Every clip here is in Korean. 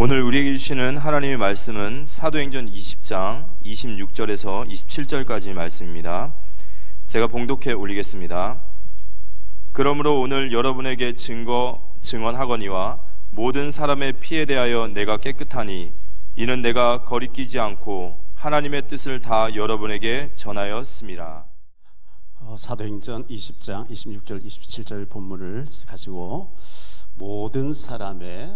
오늘 우리에게 주시는 하나님의 말씀은 사도행전 20장 26절에서 27절까지 말씀입니다. 제가 봉독해 올리겠습니다. 그러므로 오늘 여러분에게 증언하거니와 모든 사람의 피에 대하여 내가 깨끗하니 이는 내가 거리끼지 않고 하나님의 뜻을 다 여러분에게 전하였습니다. 사도행전 20장 26절 27절 본문을 가지고 모든 사람의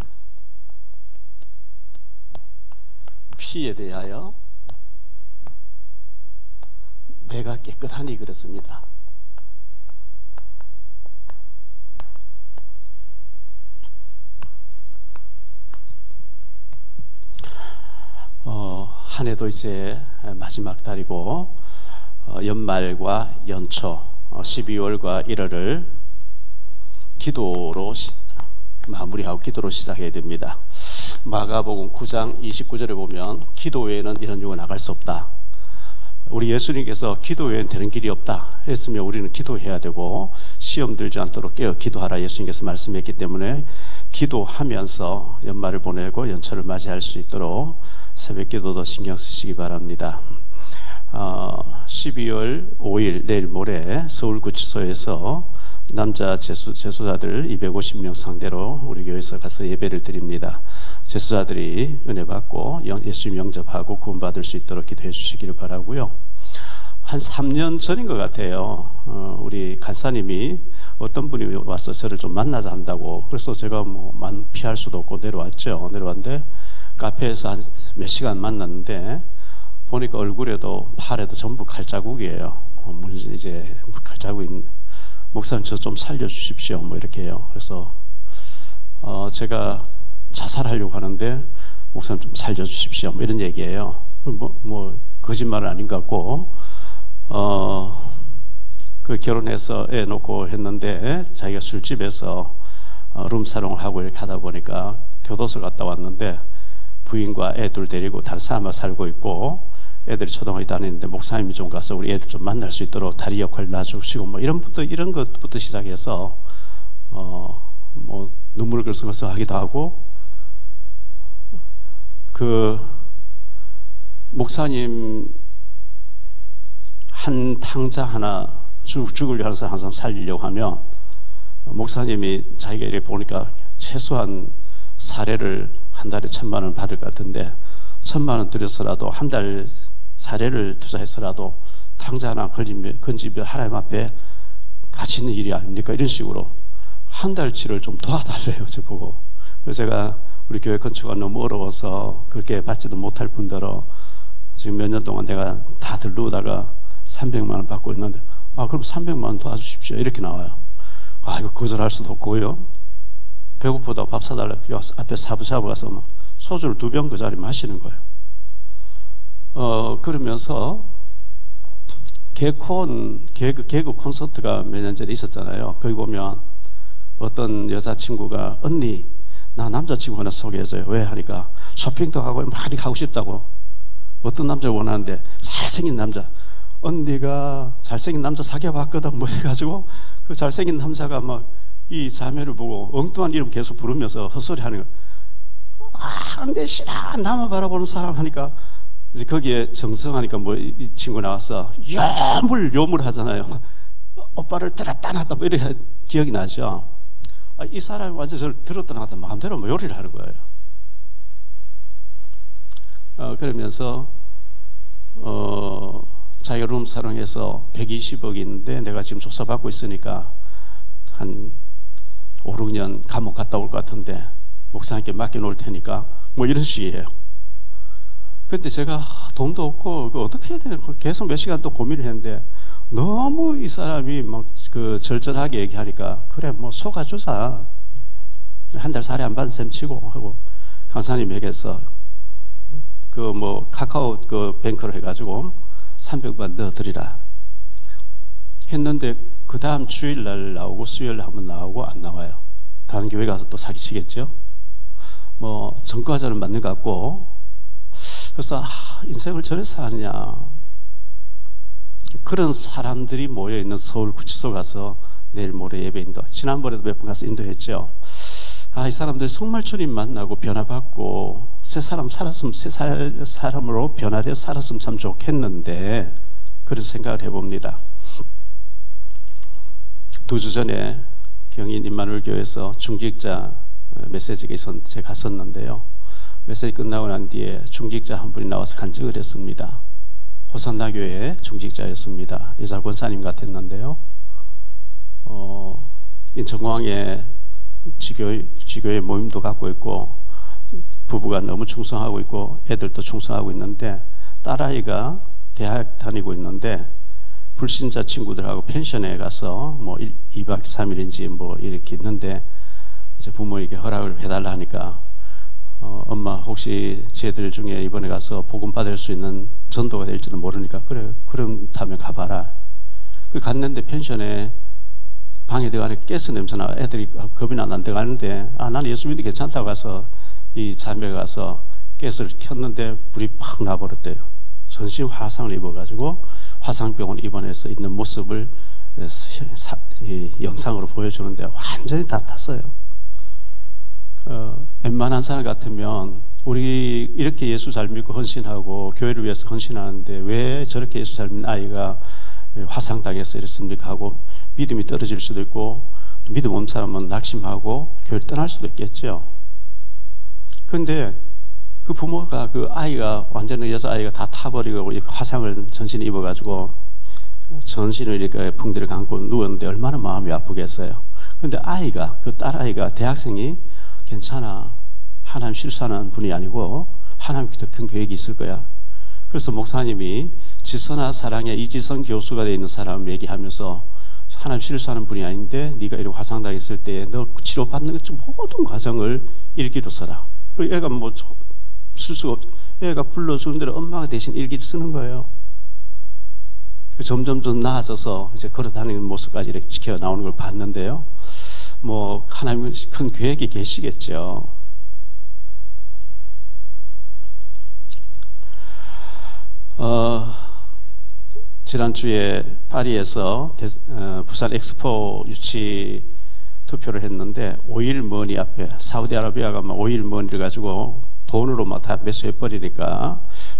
피에 대하여 내가 깨끗하니 그랬습니다. 한 해도 이제 마지막 달이고 연말과 연초 12월과 1월을 기도로 마무리하고 기도로 시작해야 됩니다. 마가복음 9장 29절에 보면 기도 외에는 이런 육은 나갈 수 없다. 우리 예수님께서 기도 외에는 되는 길이 없다 했으면 우리는 기도해야 되고 시험 들지 않도록 깨어 기도하라 예수님께서 말씀했기 때문에 기도하면서 연말을 보내고 연초를 맞이할 수 있도록 새벽 기도도 신경 쓰시기 바랍니다. 12월 5일 내일 모레 서울구치소에서 남자 재수자들 250명 상대로 우리 교회에서 가서 예배를 드립니다. 재수자들이 은혜 받고 예수님 영접하고 구원받을 수 있도록 기도해 주시기를 바라고요. 한 3년 전인 것 같아요. 우리 간사님이 어떤 분이 와서 저를 좀 만나자 한다고. 그래서 제가 피할 수도 없고 내려왔죠. 내려왔는데 카페에서 한 몇 시간 만났는데 보니까 얼굴에도 팔에도 전부 칼자국이에요. 이제 칼자국인 목사님 저 좀 살려주십시오. 이렇게 해요. 그래서 제가 자살하려고 하는데 목사님 좀 살려주십시오. 이런 얘기예요. 거짓말은 아닌 것 같고 그 결혼해서 애 놓고 했는데 자기가 술집에서 룸사롱을 하고 이렇게 하다 보니까 교도소 갔다 왔는데 부인과 애들 데리고 다른 사람과 살고 있고 애들이 초등학교 다니는데 목사님이 좀 가서 우리 애들 좀 만날 수 있도록 다리 역할 놔주시고 이런 것부터 시작해서 눈물을 글썽글썽 하기도 하고 그 목사님 한 탕자 하나 죽으려고 하는 사람 한 사람 살리려고 하면 목사님이 자기가 이렇게 보니까 최소한 사례를 한 달에 1,000만 원 받을 것 같은데 1,000만 원 들여서라도 한 달 사례를 투자해서라도 탕자 하나 건지면 하나님 앞에 가치 있는 일이 아닙니까? 이런 식으로 한 달치를 좀 도와달래요. 저보고. 그래서 제가 우리 교회 건축가 너무 어려워서 그렇게 받지도 못할 뿐더러 지금 몇 년 동안 내가 다 들르다가 300만 원 받고 있는데 그럼 300만 원 도와주십시오. 이렇게 나와요. 이거 거절할 수도 없고요. 배고프다고 밥 사달라고 앞에 사부샤브 가서 소주를 2병 그 자리 마시는 거예요. 그러면서 개그 콘서트가 몇 년 전에 있었잖아요. 거기 보면 어떤 여자친구가 언니 나 남자친구 하나 소개해줘요. 왜 하니까 쇼핑도 하고 많이 가고 싶다고. 어떤 남자를 원하는데 잘생긴 남자. 언니가 잘생긴 남자 사귀어봤거든 해가지고 그 잘생긴 남자가 이 자매를 보고 엉뚱한 이름 계속 부르면서 헛소리 하는 거예요. 근데 싫어 나만 바라보는 사람 하니까 이제 거기에 정성하니까 이 친구 나와서 요물 하잖아요. 오빠를 들었다 놨다 이렇게 기억이 나죠. 이 사람이 완전 저를 들었다 놨다 마음대로 요리를 하는 거예요. 그러면서 자기가 룸사롱에서 120억인데 내가 지금 조사받고 있으니까 한 5, 6년 감옥 갔다 올 것 같은데 목사님께 맡겨놓을 테니까 이런 식이에요. 근데 제가 돈도 없고 어떻게 해야 되나 계속 몇 시간 또 고민을 했는데 너무 이 사람이 절절하게 얘기하니까 그래 속아주자. 한 달 살이 안 받은 셈 치고 하고 강사님에게서 카카오 뱅크를 해가지고 300만 넣어드리라 했는데 그 다음 주일날 나오고 수요일날 한번 나오고 안 나와요. 다른 교회 가서 또 사기치겠죠. 전과자는 맞는 것 같고 그래서 인생을 저래서 하느냐. 그런 사람들이 모여있는 서울구치소 가서 내일 모레 예배 인도 지난번에도 몇 번 가서 인도했죠. 이 사람들 성말주님 만나고 변화받고 새 사람 살았으면 새 사람으로 변화되어 살았으면 참 좋겠는데, 그런 생각을 해봅니다. 2주 전에 경인 임마누엘 교회에서 중직자 메시지가 있었는데 제가 갔었는데요. 메시지 끝나고 난 뒤에 중직자 한 분이 나와서 간증을 했습니다. 호산나 교회의 중직자였습니다. 여자 권사님 같았는데요. 인천공항에 지교회 모임도 갖고 있고 부부가 너무 충성하고 있고 애들도 충성하고 있는데, 딸아이가 대학 다니고 있는데 불신자 친구들하고 펜션에 가서 뭐 2박 3일인지 뭐 이렇게 있는데, 이제 부모에게 허락을 해달라 하니까 엄마 혹시 쟤들 중에 이번에 가서 복음 받을 수 있는 전도가 될지도 모르니까 그래 그럼 가봐라. 갔는데 펜션에 방에 들어가니 가스 냄새나 애들이 겁이 안 들어가는데, 나는 예수 믿는 게 괜찮다고 가서 이 자매가 가서 가스를 켰는데 불이 팍 나버렸대요. 전신 화상을 입어가지고 화상병원 입원해서 있는 모습을 영상으로 보여주는데 완전히 다 탔어요. 웬만한 사람 같으면 우리 이렇게 예수 잘 믿고 헌신하고 교회를 위해서 헌신하는데 왜 저렇게 예수 잘 믿는 아이가 화상당해서 이랬습니까 하고 믿음이 떨어질 수도 있고, 또 믿음 없는 사람은 낙심하고 교회를 떠날 수도 있겠죠. 그런데 그 부모가 그 아이가 완전히 여자아이가 다 타버리고 화상을 전신에 입어가지고 전신을 이렇게 붕대를 감고 누웠는데 얼마나 마음이 아프겠어요. 그런데 아이가, 그 딸아이가, 대학생이 괜찮아, 하나님 실수하는 분이 아니고 하나님께 더 큰 계획이 있을 거야. 그래서 목사님이 지선아 사랑의 이지선 교수가 되어 있는 사람을 얘기하면서 하나님 실수하는 분이 아닌데 네가 이렇게 화상당했을 때 너 치료받는 모든 과정을 일기로 써라. 그리고 애가 뭐 실수가 애가 불러주는 대로 엄마가 대신 일기를 쓰는 거예요. 점점 좀 나아져서 이제 걸어다니는 모습까지 이렇게 지켜 나오는 걸 봤는데요. 뭐 하나님은 큰 계획이 계시겠죠. 지난주에 파리에서 부산 엑스포 유치 투표를 했는데 5일 머니 앞에 사우디아라비아가 막 5일 머니를 가지고 돈으로 막 다 매수해버리니까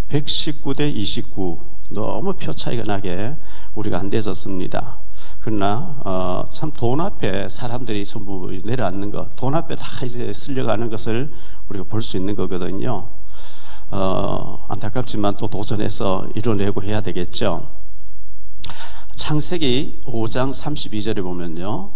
119대 29 너무 표 차이가 나게 우리가 안 되졌습니다. 그러나 참 돈 앞에 사람들이 전부 내려앉는 것, 돈 앞에 다 이제 쓸려가는 것을 우리가 볼 수 있는 거거든요. 안타깝지만 또 도전해서 이뤄내고 해야 되겠죠. 창세기 5장 32절에 보면요,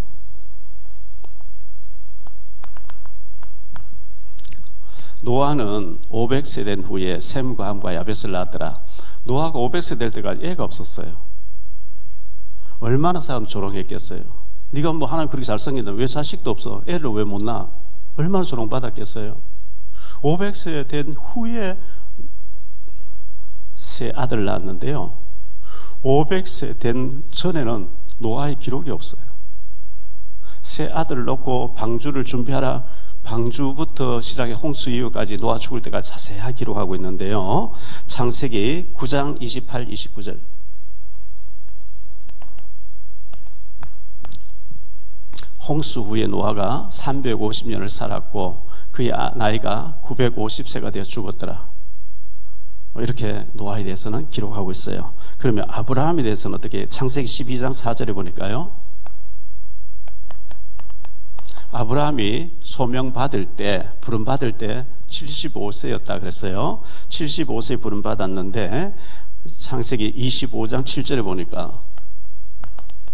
노아는 500세 된 후에 셈과 함과 야벳을 낳았더라. 노아가 500세 될 때까지 애가 없었어요. 얼마나 사람 조롱했겠어요. 네가 뭐 하나님 그렇게 잘생겼는데 왜 자식도 없어? 애를 왜 못 낳아? 얼마나 조롱받았겠어요. 500세 된 후에 새 아들을 낳았는데요, 500세 된 전에는 노아의 기록이 없어요. 새 아들을 놓고 방주를 준비하라, 방주부터 시작해 홍수 이후까지 노아 죽을 때까지 자세하게 기록하고 있는데요, 창세기 9장 28, 29절. 홍수 후에 노아가 350년을 살았고 그의 나이가 950세가 되어 죽었더라. 이렇게 노아에 대해서는 기록하고 있어요. 그러면 아브라함에 대해서는 어떻게? 창세기 12장 4절에 보니까요, 아브라함이 소명받을 때, 부름받을 때 75세였다 그랬어요. 75세에 부름받았는데 창세기 25장 7절에 보니까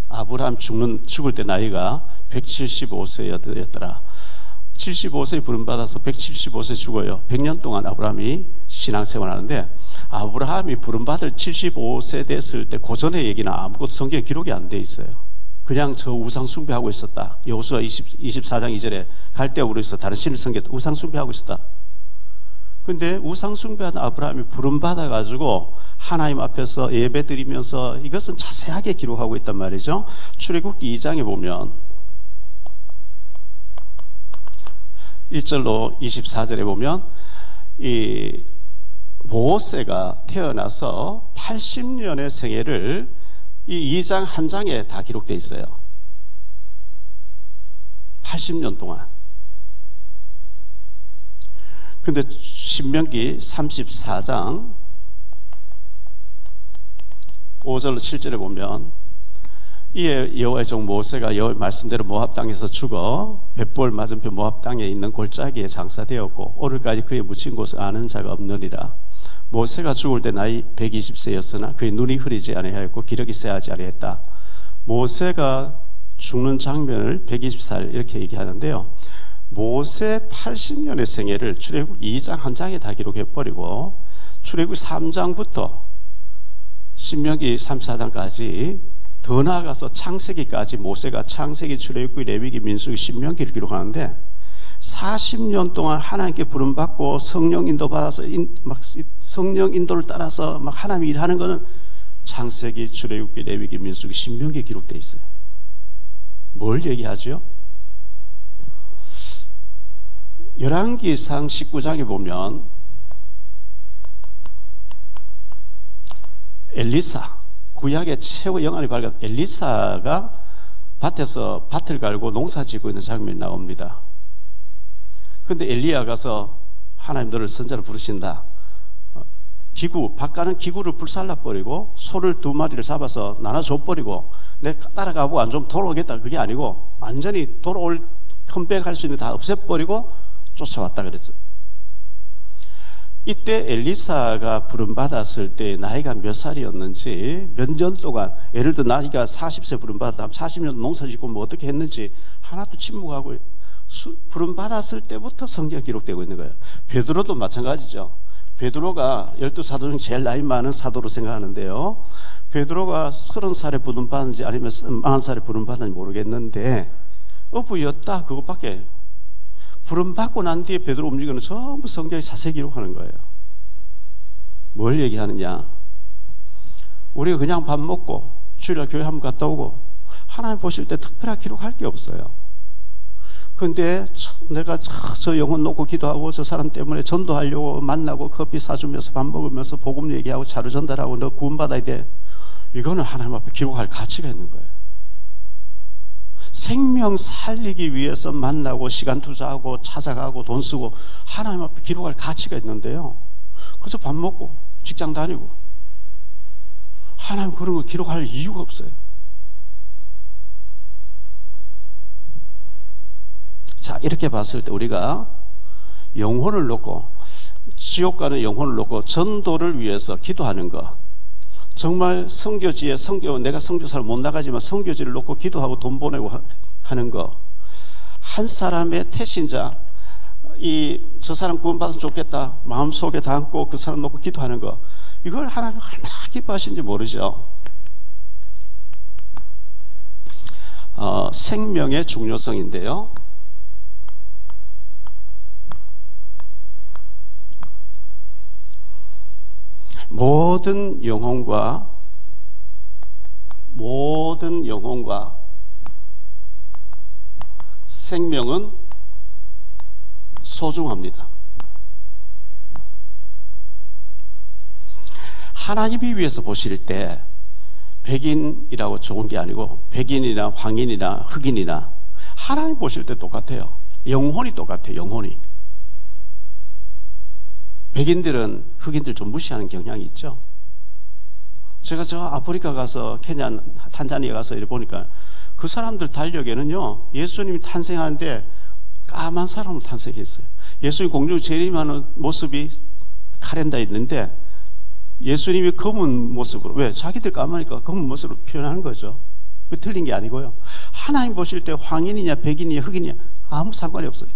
아브라함 죽을 때 나이가 175세였더라. 75세에 부름받아서 175세 죽어요. 100년 동안 아브라함이 신앙생활 하는데, 아브라함이 부름받을 75세 됐을 때 그 전의 얘기는 아무것도 성경에 기록이 안 돼 있어요. 그냥 저 우상 숭배하고 있었다. 여호수아 24장 2절에 갈대아우르 있어 다른 신을 섬겼다. 우상 숭배하고 있었다. 근데 우상 숭배한 아브라함이 부름받아 가지고 하나님 앞에서 예배 드리면서 이것은 자세하게 기록하고 있단 말이죠. 출애굽기 2장에 보면 1절로 24절에 보면 이 모세가 태어나서 80년의 생애를 이 2장 한 장에 다 기록되어 있어요. 80년 동안. 근데 신명기 34장 5절로 7절에 보면 이에 여호와의 종 모세가 여호와의 말씀대로 모압 땅에서 죽어 벳볼 맞은편 모압 땅에 있는 골짜기에 장사되었고 오늘까지 그의 묻힌 곳을 아는 자가 없느니라. 모세가 죽을 때 나이 120세였으나 그의 눈이 흐리지 아니하였고 기력이 쇠하지 아니했다. 모세가 죽는 장면을 120살 이렇게 얘기하는데요. 모세 80년의 생애를 출애굽 2장 한 장에 다 기록해버리고 출애굽 3장부터 신명기 34장까지 더 나아가서 창세기까지 모세가 창세기, 출애굽기, 레위기, 민수기, 신명기를 기록하는데 40년 동안 하나님께 부름받고 성령 인도 받아서 성령 인도를 따라서 막 하나님이 일하는 것은 창세기, 출애굽기, 레위기, 민수기, 신명기에 기록되어 있어요. 뭘 얘기하죠? 열왕기상 19장에 보면 엘리사, 구약의 최고 영안이 밝은 엘리사가 밭에서 밭을 갈고 농사 짓고 있는 장면이 나옵니다. 그런데 엘리야가 가서 하나님 너를 선자로 부르신다. 밭 가는 기구를 불살라버리고 소를 2마리를 잡아서 나눠줘버리고 내가 따라가고 안 좀 돌아오겠다. 그게 아니고 완전히 돌아올 컴백할 수 있는 다 없애버리고 쫓아왔다 그랬어요. 이때 엘리사가 부름받았을 때 나이가 몇 살이었는지 몇 년 동안 예를 들어 나이가 40세 부름받았다면 40년 농사짓고 뭐 어떻게 했는지 하나도 침묵하고 부름받았을 때부터 성경에 기록되고 있는 거예요. 베드로도 마찬가지죠. 베드로가 12사도 중 제일 나이 많은 사도로 생각하는데요. 베드로가 30살에 부름받았는지 아니면 40살에 부름받았는지 모르겠는데 어부였다 그것밖에. 부름받고 난 뒤에 베드로 움직이는 전부 성경에 자세히 기록하는 거예요. 뭘 얘기하느냐? 우리가 그냥 밥 먹고 주일날 교회 한번 갔다 오고 하나님 보실 때 특별하게 기록할 게 없어요. 그런데 내가 저 영혼 놓고 기도하고 저 사람 때문에 전도하려고 만나고 커피 사주면서 밥 먹으면서 복음 얘기하고 자료 전달하고 너 구원받아야 돼. 이거는 하나님 앞에 기록할 가치가 있는 거예요. 생명 살리기 위해서 만나고 시간 투자하고 찾아가고 돈 쓰고 하나님 앞에 기록할 가치가 있는데요. 그래서 밥 먹고 직장 다니고 하나님 그런 거 기록할 이유가 없어요. 자, 이렇게 봤을 때 우리가 영혼을 놓고 지옥 가는 영혼을 놓고 전도를 위해서 기도하는 것, 정말 선교지에 내가 선교사를 못 나가지만 선교지를 놓고 기도하고 돈 보내고 하는 거, 한 사람의 태신자 저 사람 구원받으면 좋겠다 마음속에 담고 그 사람 놓고 기도하는 거, 이걸 하나님 얼마나 기뻐하시는지 모르죠. 생명의 중요성인데요. 모든 영혼과 생명은 소중합니다. 하나님이 위해서 보실 때 백인이라고 좋은 게 아니고 백인이나 황인이나 흑인이나 하나님 보실 때 똑같아요. 영혼이 똑같아요. 영혼이. 백인들은 흑인들 좀 무시하는 경향이 있죠. 제가 저 아프리카 가서 케냐, 탄자니아 가서 이렇게 보니까 그 사람들 달력에는요, 예수님이 탄생하는데 까만 사람으로 탄생했어요. 예수님 공중 재림하는 모습이 카렌다에 있는데 예수님이 검은 모습으로, 왜? 자기들 까마니까 검은 모습으로 표현하는 거죠. 틀린 게 아니고요. 하나님 보실 때 황인이냐 백인이냐 흑인이냐 아무 상관이 없어요.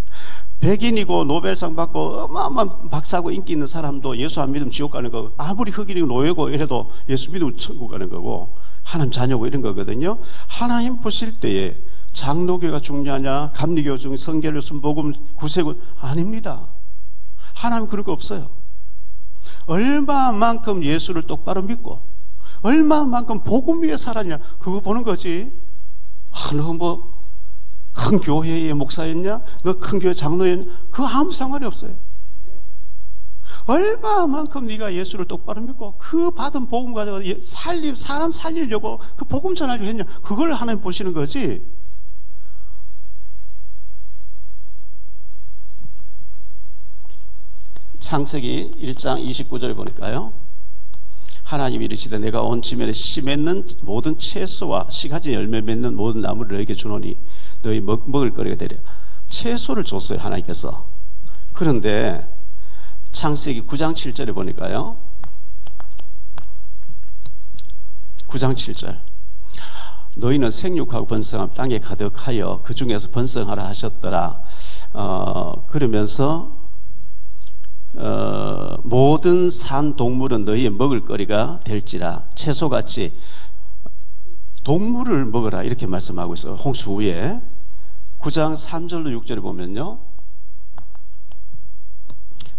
백인이고 노벨상 받고 어마어마한 박사고 인기 있는 사람도 예수 안 믿으면 지옥 가는 거고, 아무리 흑인이고 노예고 이래도 예수 믿으면 천국 가는 거고 하나님 자녀고 이런 거거든요. 하나님 보실 때에 장로교가 중요하냐 감리교 중 성결 순복음 구세군 아닙니다. 하나님 그런 거 없어요. 얼마만큼 예수를 똑바로 믿고 얼마만큼 복음 위에 살았냐 그거 보는 거지. 너 뭐 큰 교회의 목사였냐? 너 큰 교회 장로였냐? 그거 아무 상관이 없어요. 얼마만큼 네가 예수를 똑바로 믿고 그 받은 복음 가지고 사람 살리려고 그 복음 전하려고 했냐? 그걸 하나님 보시는 거지. 창세기 1장 29절에 보니까요. 하나님이 이르시되 내가 온 지면에 씨 맺는 모든 채소와 씨가지 열매 맺는 모든 나무를 너에게 주노니 너희 먹을 거리가 되리라. 채소를 줬어요, 하나님께서. 그런데 창세기 9장 7절에 보니까요. 9장 7절. 너희는 생육하고 번성함 땅에 가득하여 그 중에서 번성하라 하셨더라. 그러면서 모든 산 동물은 너희의 먹을 거리가 될지라. 채소같이 동물을 먹어라 이렇게 말씀하고 있어요. 홍수 후에 9장 3절로 6절에 보면요.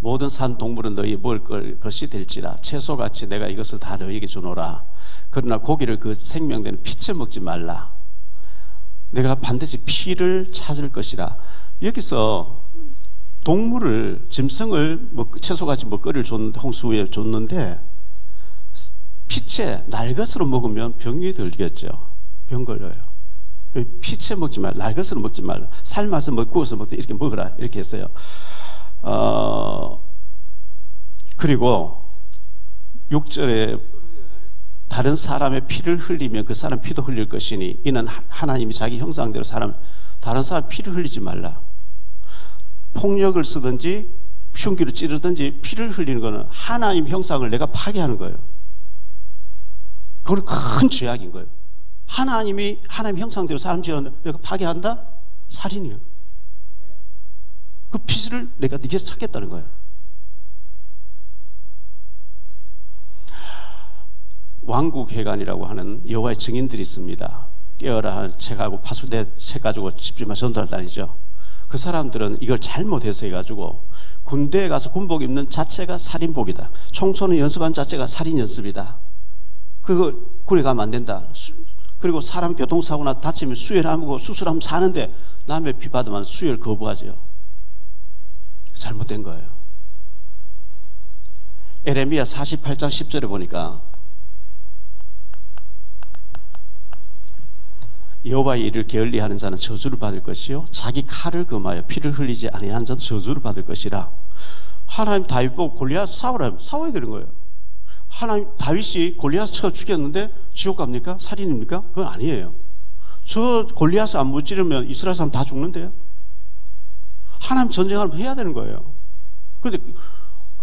모든 산 동물은 너희 먹을 것이 될지라. 채소같이 내가 이것을 다 너희에게 주노라. 그러나 고기를 그 생명되는 피채 먹지 말라. 내가 반드시 피를 찾을 것이라. 여기서 동물을, 짐승을 채소같이 먹거리를 줬는데, 홍수 후에 줬는데 피채, 날것으로 먹으면 병이 들겠죠. 병 걸려요. 피채 먹지 말라. 날것으로 먹지 말라. 삶아서 구워서 먹되 이렇게 먹으라 이렇게 했어요. 그리고 6절에 다른 사람의 피를 흘리면 그 사람 피도 흘릴 것이니 이는 하나님이 자기 형상대로 다른 사람 피를 흘리지 말라. 폭력을 쓰든지 흉기로 찌르든지 피를 흘리는 것은 하나님 형상을 내가 파괴하는 거예요. 그건 큰 죄악인 거예요. 하나님 형상대로 사람 지었는데 내가 파괴한다? 살인이에요. 그 피를 내가 네게서 찾겠다는 거예요. 왕국회관이라고 하는 여호와의 증인들이 있습니다. 깨어라 하는 책하고 파수대 책 가지고 집집마다 전도를 다니죠. 그 사람들은 이걸 잘못해서 해가지고 군대에 가서 군복 입는 자체가 살인복이다. 청소년 연습한 자체가 살인 연습이다. 그거 군에 가면 안 된다. 그리고 사람 교통사고나 다치면 수혈하고 수술하면 사는데 남의 피 받으면 수혈 거부하죠. 잘못된 거예요. 에레미야 48장 10절에 보니까 여호와의 일을 게을리하는 자는 저주를 받을 것이요 자기 칼을 금하여 피를 흘리지 아니한 자도 저주를 받을 것이라. 하나님 다윗 보고 골리앗 싸워야 되는 거예요. 하나님 다윗이 골리앗 쳐 죽였는데 지옥 갑니까? 살인입니까? 그건 아니에요. 저 골리앗을 안 무찌르면 이스라엘 사람 다 죽는데요. 하나님 전쟁하면 해야 되는 거예요. 그런데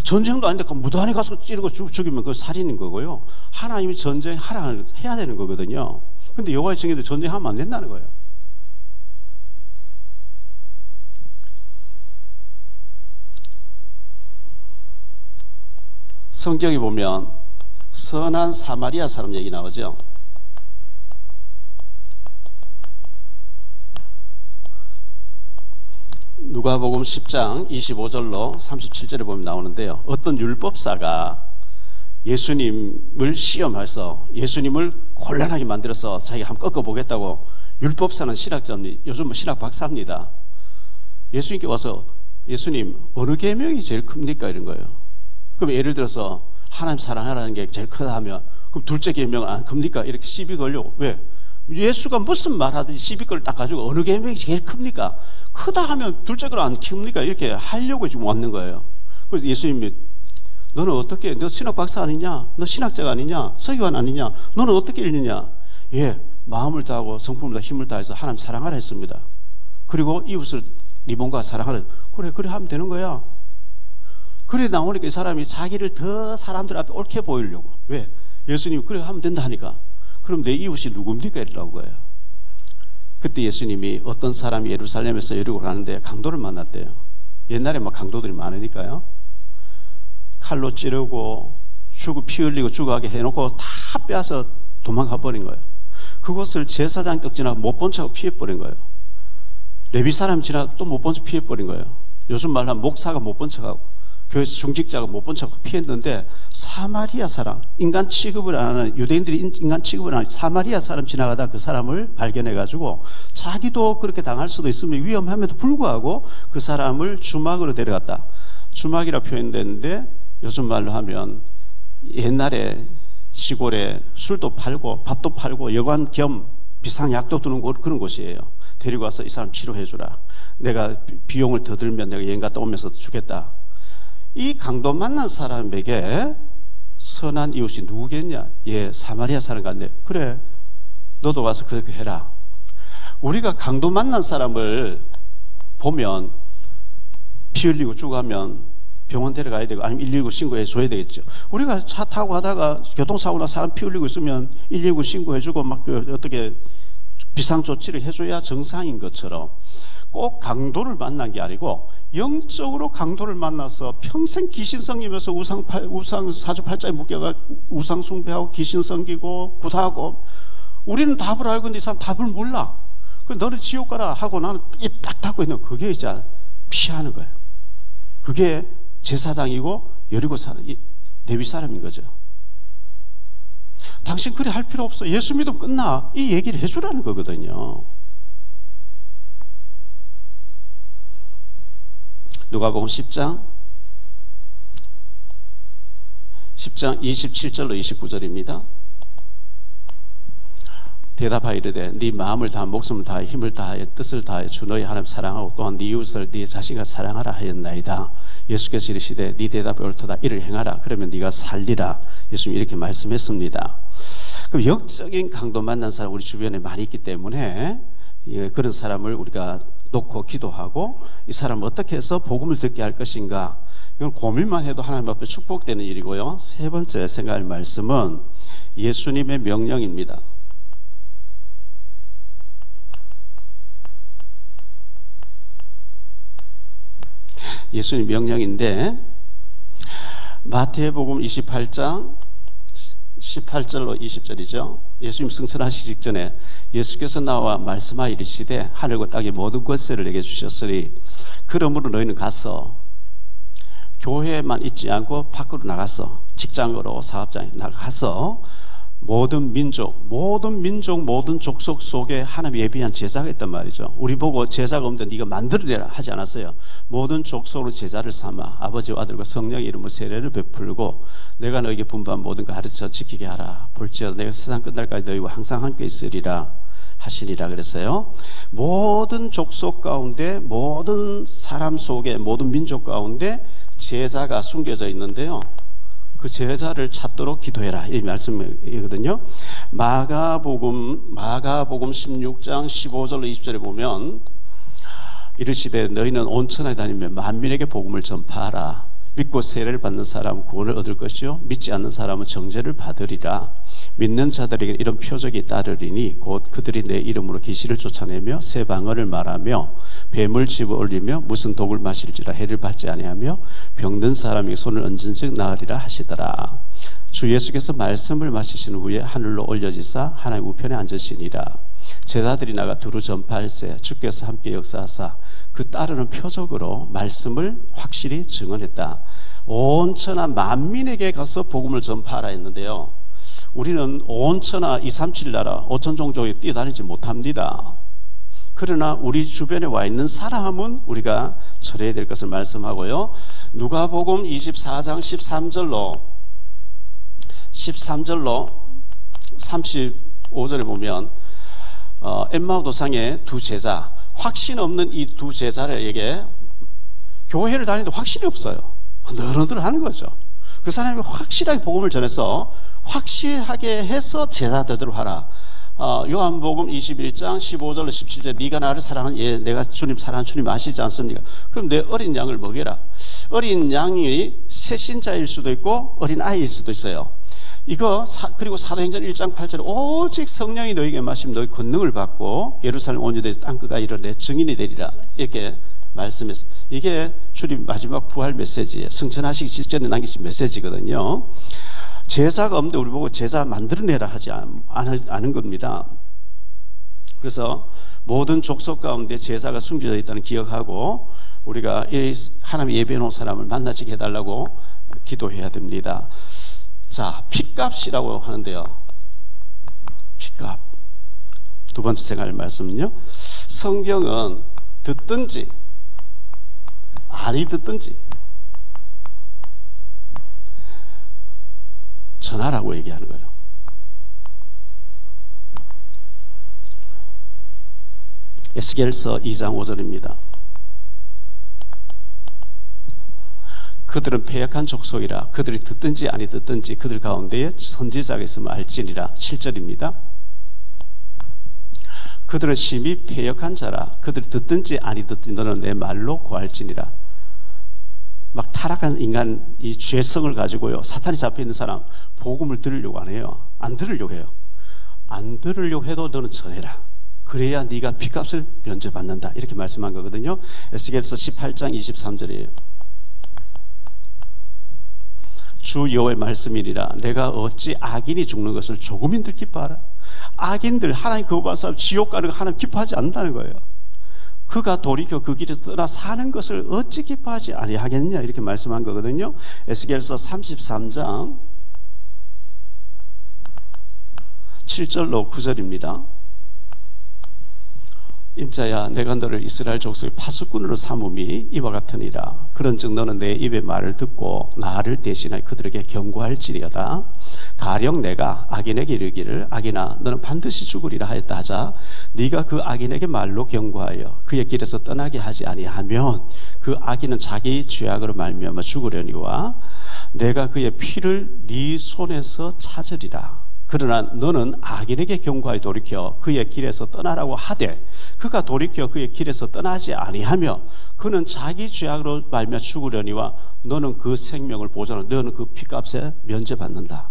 전쟁도 아닌데 무단히 가서 찌르고 죽이면 그건 살인인 거고요. 하나님이 전쟁하라 해야 되는 거거든요. 근데 여호와의 증인들 전쟁하면 안 된다는 거예요. 성경에 보면 선한 사마리아 사람 얘기 나오죠. 누가복음 10장 25절로 37절에 보면 나오는데요. 어떤 율법사가 예수님을 시험해서 예수님을 곤란하게 만들어서 자기가 한번 꺾어보겠다고, 율법사는 신학자입니다. 요즘 신학 박사입니다. 예수님께 와서 예수님 어느 계명이 제일 큽니까? 이런 거예요. 그럼 예를 들어서 하나님 사랑하라는 게 제일 크다 하면 그럼 둘째 계명은 안 큽니까? 이렇게 시비 걸려고. 왜? 예수가 무슨 말하든지 시비 걸을 딱 가지고 어느 계명이 제일 큽니까? 크다 하면 둘째 걸 안 킵니까? 이렇게 하려고 지금 왔는 거예요. 그래서 예수님이 너는 어떻게, 너 신학 박사 아니냐? 너 신학자가 아니냐? 서기관 아니냐? 너는 어떻게 읽느냐? 예, 마음을 다하고 성품을 다 힘을 다해서 하나님 사랑하라 했습니다. 그리고 이웃을 네 몸과 사랑하라. 그래 하면 되는 거야. 그래 나오니까 이 사람이 자기를 더 사람들 앞에 옳게 보이려고. 왜? 예수님이 그래 하면 된다 하니까. 그럼 내 이웃이 누굽니까? 이러라고 거예요. 그때 예수님이 어떤 사람이 예루살렘에서 여리고 가는데 강도를 만났대요. 옛날에 막 강도들이 많으니까요. 칼로 찌르고 피 흘리고 죽어가게 해놓고 다 빼앗아 도망가 버린 거예요. 그곳을 제사장 떡 지나가 못 본 척 피해버린 거예요. 레위 사람 지나가 또 못 본 척 피해버린 거예요. 요즘 말로 하면 목사가 못 본 척하고 교회에서 중직자가 못 본 척 피했는데, 사마리아 사람, 인간 취급을 안 하는, 유대인들이 인간 취급을 안 하는 사마리아 사람 지나가다 그 사람을 발견해가지고 자기도 그렇게 당할 수도 있으면 위험함에도 불구하고 그 사람을 주막으로 데려갔다. 주막이라 표현되는데 요즘 말로 하면 옛날에 시골에 술도 팔고 밥도 팔고 여관 겸 비상약도 두는 그런 곳이에요. 데리고 와서 이 사람 치료해 주라. 내가 비용을 더 들면 내가 여행 갔다 오면서 주겠다. 이 강도 만난 사람에게 선한 이웃이 누구겠냐? 예, 사마리아 사람 같네. 그래, 너도 와서 그렇게 해라. 우리가 강도 만난 사람을 보면 피 흘리고 죽으면 병원 데려가야 되고 아니면 119 신고해 줘야 되겠죠. 우리가 차 타고 가다가 교통사고나 사람 피 흘리고 있으면 119 신고해 주고 막 어떻게 비상조치를 해줘야 정상인 것처럼 꼭 강도를 만난 게 아니고 영적으로 강도를 만나서 평생 귀신 섬기면서 우상 사주팔자에 묶여가 우상 숭배하고 귀신 섬기고 굿하고 우리는 답을 알고 있는데 이 사람 답을 몰라. 그래서 너는 지옥 가라 하고 나는 입 딱 닫고 있는 그게 이제 피하는 거예요. 그게 제사장이고 여리고 레위 사람인 거죠. 당신 그래 할 필요 없어. 예수 믿으면 끝나. 이 얘기를 해주라는 거거든요. 누가복음 10장 27절로 29절입니다. 대답하여 이르되 네 마음을 다하 목숨을 다하여 힘을 다하여 뜻을 다하여 주 너희 하나님 사랑하고 또한 네 이웃을 네 자신과 사랑하라 하였나이다. 예수께서 이르시되 네 대답이 옳도다. 이를 행하라. 그러면 네가 살리라. 예수님이 이렇게 말씀했습니다. 그럼 영적인 강도 만난 사람 우리 주변에 많이 있기 때문에 그런 사람을 우리가 놓고 기도하고 이 사람을 어떻게 해서 복음을 듣게 할 것인가, 이건 고민만 해도 하나님 앞에 축복되는 일이고요. 세 번째 생각할 말씀은 예수님의 명령입니다. 예수님 명령인데 마태복음 28장 18절로 20절이죠. 예수님 승천하시기 직전에 예수께서 나와 말씀하여 이르시되 하늘과 땅의 모든 권세를 내게 주셨으니 그러므로 너희는 가서 교회에만 있지 않고 밖으로 나가서 직장으로 사업장에 나가서 모든 민족, 모든 족속 속에 하나님 예비한 제자가 있단 말이죠. 우리 보고 제자가 없는데 네가 만들어내라 하지 않았어요. 모든 족속으로 제자를 삼아 아버지와 아들과 성령의 이름으로 세례를 베풀고 내가 너에게 분부한 모든 거 가르쳐 지키게 하라. 볼지어다 내가 세상 끝날까지 너희와 항상 함께 있으리라 하시니라 그랬어요. 모든 족속 가운데, 모든 사람 속에, 모든 민족 가운데 제자가 숨겨져 있는데요. 그 제자를 찾도록 기도해라 이 말씀이거든요. 마가복음 16장 15절로 20절에 보면 이르시되 너희는 온 천하에 다니며 만민에게 복음을 전파하라. 믿고 세례를 받는 사람은 구원을 얻을 것이요 믿지 않는 사람은 정죄를 받으리라. 믿는 자들에게 이런 표적이 따르리니 곧 그들이 내 이름으로 귀신을 쫓아내며 새 방언을 말하며 뱀을 집어 올리며 무슨 독을 마실지라 해를 받지 아니하며 병든 사람에게 손을 얹은즉 나으리라 하시더라. 주 예수께서 말씀을 마치신 후에 하늘로 올려지사 하나님 우편에 앉으시니라. 제자들이 나가 두루 전파할세 주께서 함께 역사하사 그 따르는 표적으로 말씀을 확실히 증언했다. 온 천하 만민에게 가서 복음을 전파하라 했는데요. 우리는 온 천하 237 나라 5천 종족에 뛰어다니지 못합니다. 그러나 우리 주변에 와 있는 사람은 우리가 처리해야 될 것을 말씀하고요. 누가복음 24장 13절로 35절에 보면 엠마오 도상의 두 제자, 확신 없는 이 두 제자에게 교회를 다니는데 확신이 없어요. 너런들 하는 거죠. 그 사람이 확실하게 복음을 전해서 확실하게 해서 제자 되도록 하라. 요한복음 21장 15절로 17절 네가 나를 사랑하는 내가 주님 사랑하는 주님 아시지 않습니까? 그럼 내 어린 양을 먹여라. 어린 양이 새신자일 수도 있고 어린 아이일 수도 있어요. 그리고 사도행전 1장 8절에 오직 성령이 너에게 마시면 너희 권능을 받고 예루살렘 온 유대 땅끝까지 이르러 내 증인이 되리라 이렇게 말씀했어요. 이게 주님 마지막 부활 메시지예요. 승천하시기 직전에 남기신 메시지거든요. 제자가 없는데 우리 보고 제자 만들어내라 하지 않은 겁니다. 그래서 모든 족속 가운데 제자가 숨겨져 있다는 기억하고 우리가 하나님 예배해 놓은 사람을 만나지게 해달라고 기도해야 됩니다. 자, 핏값이라고 하는데요. 핏값. 두 번째 생각할 말씀은요. 성경은 듣든지 아니 듣든지 전하라고 얘기하는 거예요. 에스겔서 2장 5절입니다. 그들은 패역한 족속이라. 그들이 듣든지 아니 듣든지 그들 가운데에 선지자가 있으면 알지니라. 7절입니다. 그들은 심히 패역한 자라. 그들이 듣든지 아니 듣든지 너는 내 말로 구할지니라. 막 타락한 인간, 이 죄성을 가지고요, 사탄이 잡혀있는 사람 복음을 들으려고 안 해요. 안 들으려고 해요. 안 들으려고 해도 너는 전해라. 그래야 네가 핏값을 면제받는다. 이렇게 말씀한 거거든요. 에스겔서 18장 23절이에요. 주 여호와의 말씀이니라. 내가 어찌 악인이 죽는 것을 조금인들 기뻐하라. 악인들, 하나님 거부한 사람 지옥 가는 거 하나님 기뻐하지 않는다는 거예요. 그가 돌이켜 그 길에서 떠나 사는 것을 어찌 기뻐하지 아니하겠느냐, 이렇게 말씀한 거거든요. 에스겔서 33장 7절로 9절입니다. 인자야, 내가 너를 이스라엘 족속의 파수꾼으로 삼음이 이와 같으니라. 그런즉 너는 내 입의 말을 듣고 나를 대신하여 그들에게 경고할지니어다. 가령 내가 악인에게 이르기를 악인아 너는 반드시 죽으리라 하였다 하자 네가 그 악인에게 말로 경고하여 그의 길에서 떠나게 하지 아니하면 그 악인은 자기 죄악으로 말미암아 죽으려니와 내가 그의 피를 네 손에서 찾으리라. 그러나 너는 악인에게 경고하여 돌이켜 그의 길에서 떠나라고 하되 그가 돌이켜 그의 길에서 떠나지 아니하며 그는 자기 죄악으로 말미암아 죽으려니와 너는 그 생명을 보존하고 너는 그 피값에 면제받는다.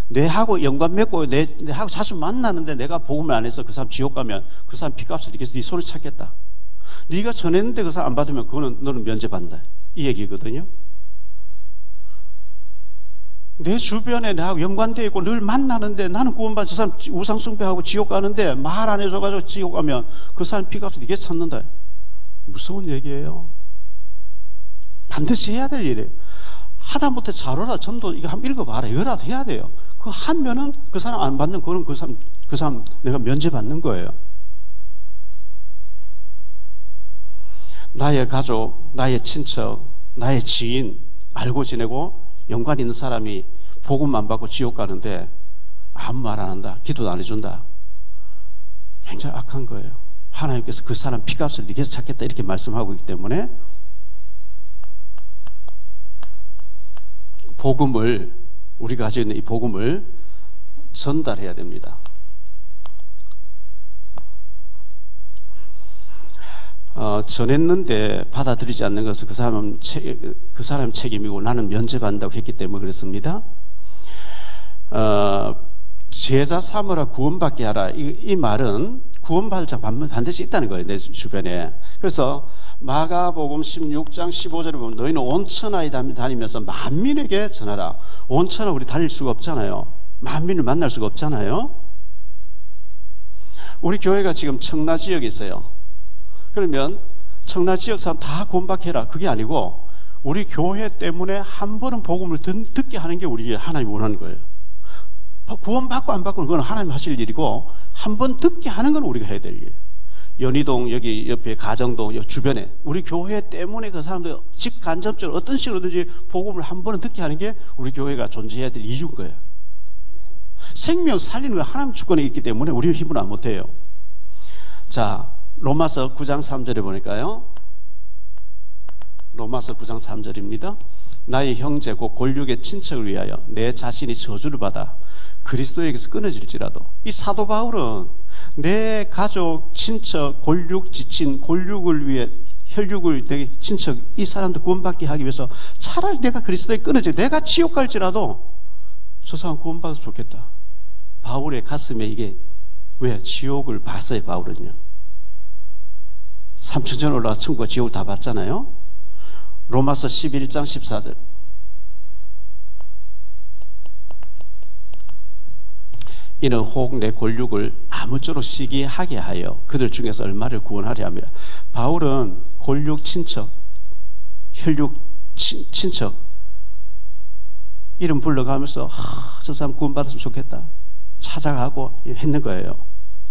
내하고 연관 맺고 내하고 자주 만나는데 내가 복음을 안 해서 그 사람 지옥 가면 그 사람 피값을 이렇게 네 손을 찾겠다. 네가 전했는데 그 사람 안 받으면 그거는 너는 면제받는다. 이 얘기거든요. 내 주변에 나하고 연관되어 있고 늘 만나는데 나는 구원받은 저 사람 우상숭배하고 지옥 가는데 말 안 해줘가지고 지옥 가면 그 사람 피값을 네가 찾는다. 무서운 얘기예요. 반드시 해야 될 일이에요. 하다못해 자료라 전도 이거 한번 읽어봐라 이거라도 해야 돼요. 그거 하면은 그 사람 안 받는 거는 그 사람 내가 면제받는 거예요. 나의 가족, 나의 친척, 나의 지인 알고 지내고 연관 있는 사람이 복음 안 받고 지옥 가는데 아무 말 안 한다. 기도도 안 해준다. 굉장히 악한 거예요. 하나님께서 그 사람 피값을 네가 찾겠다 이렇게 말씀하고 있기 때문에 복음을 우리가 가지고 있는 이 복음을 전달해야 됩니다. 전했는데 받아들이지 않는 것은 그 사람 책임이고 나는 면제받는다고 했기 때문에 그렇습니다. 제자 삼으라 구원받게 하라. 이 말은 구원받을 자 반드시 있다는 거예요. 내 주변에. 그래서 마가복음 16장 15절에 보면 너희는 온 천하에 다니면서 만민에게 전하라. 온 천하 우리 다닐 수가 없잖아요. 만민을 만날 수가 없잖아요. 우리 교회가 지금 청라 지역에 있어요. 그러면 청라 지역 사람 다 구원받게 해라. 그게 아니고 우리 교회 때문에 한 번은 복음을 듣게 하는 게 우리 하나님이 원하는 거예요. 구원받고 안 받고는 그건 하나님이 하실 일이고 한 번 듣게 하는 건 우리가 해야 될 일. 연희동 여기 옆에 가정동 여기 주변에 우리 교회 때문에 그 사람들 직간접적으로 어떤 식으로든지 복음을 한 번은 듣게 하는 게 우리 교회가 존재해야 될 이유인 거예요. 생명 살리는 건 하나님 주권에 있기 때문에 우리 힘으로 안 못해요. 자, 로마서 9장 3절에 보니까요. 로마서 9장 3절입니다. 나의 형제 곧 골육의 친척을 위하여 내 자신이 저주를 받아 그리스도에게서 끊어질지라도. 이 사도 바울은 내 가족, 친척, 골육, 지친, 골육을 위해 혈육을 내 친척 이 사람들 구원받게 하기 위해서 차라리 내가 그리스도에 끊어져 내가 지옥 갈지라도 저 사람 구원받아서 좋겠다. 바울의 가슴에 이게 왜 지옥을 봤어요. 바울은요. 3000년 올라가 천국과 지옥을 다 봤잖아요. 로마서 11장 14절. 이는 혹 내 골육을 아무쪼록 시기하게 하여 그들 중에서 얼마를 구원하려 합니다. 바울은 골육 친척, 혈육 친척 이름 불러가면서 저 사람 구원받았으면 좋겠다 찾아가고 했는 거예요.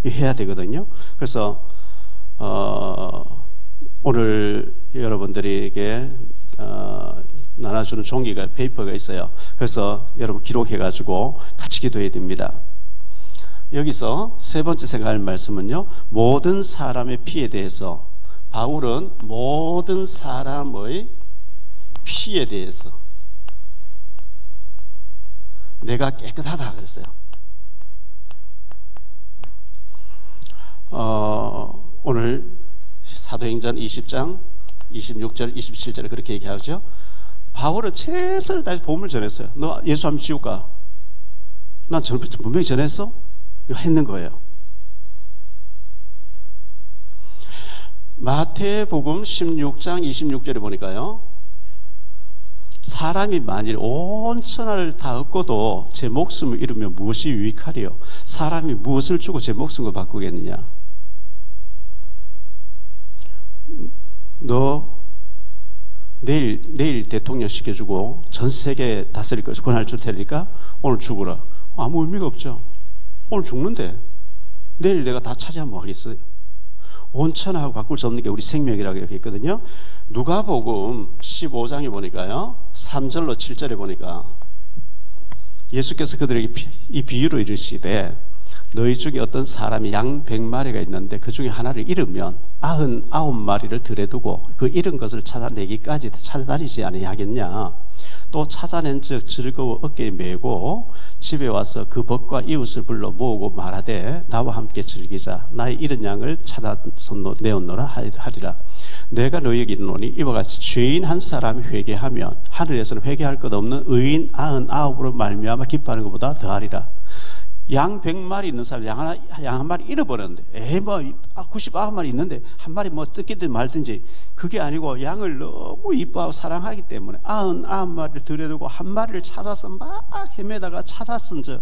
해야 되거든요. 그래서 오늘 여러분들에게 나눠주는 종이가 페이퍼가 있어요. 그래서 여러분 기록해가지고 같이 기도해야 됩니다. 여기서 세 번째 생각할 말씀은요, 모든 사람의 피에 대해서 바울은 모든 사람의 피에 대해서 내가 깨끗하다 그랬어요. 오늘 사도행전 20장 26절 27절에 그렇게 얘기하죠. 바울은 최선을 다해서 복음을 전했어요. 너 예수 한번 지울까? 난 분명히 전했어? 이거 했는 거예요. 마태복음 16장 26절에 보니까요, 사람이 만일 온 천하를 다 얻고도 제 목숨을 잃으면 무엇이 유익하리요? 사람이 무엇을 주고 제 목숨을 바꾸겠느냐? 너 내일 대통령 시켜주고 전 세계 다스릴 것을 권할 줄 테니까 오늘 죽어라. 아무 의미가 없죠. 오늘 죽는데 내일 내가 다 차지하면 뭐 하겠어요? 온 천하하고 바꿀 수 없는 게 우리 생명이라고 이렇게 있거든요. 누가복음 15장에 보니까요, 3절로 7절에 보니까 예수께서 그들에게 이 비유로 이르시되, 너희 중에 어떤 사람이 양 100마리가 있는데 그 중에 하나를 잃으면 99마리를 들여두고 그 잃은 것을 찾아내기까지 찾아다니지 아니하겠냐? 또 찾아낸 즉 즐거워 어깨에 메고 집에 와서 그 벗과 이웃을 불러 모으고 말하되, 나와 함께 즐기자. 나의 잃은 양을 찾아서 내었노라 하리라. 내가 너희에게 이르노니 이와 같이 죄인 한 사람이 회개하면 하늘에서는 회개할 것 없는 의인 99으로 말미암아 기뻐하는 것보다 더하리라. 양 100마리 있는 사람 양 한 마리 잃어버렸는데, 뭐 99마리 있는데 한 마리 뭐 뜯기든 말든지, 그게 아니고 양을 너무 이뻐하고 사랑하기 때문에 99마리를 들여두고 한 마리를 찾아서 막 헤매다가 찾았은 저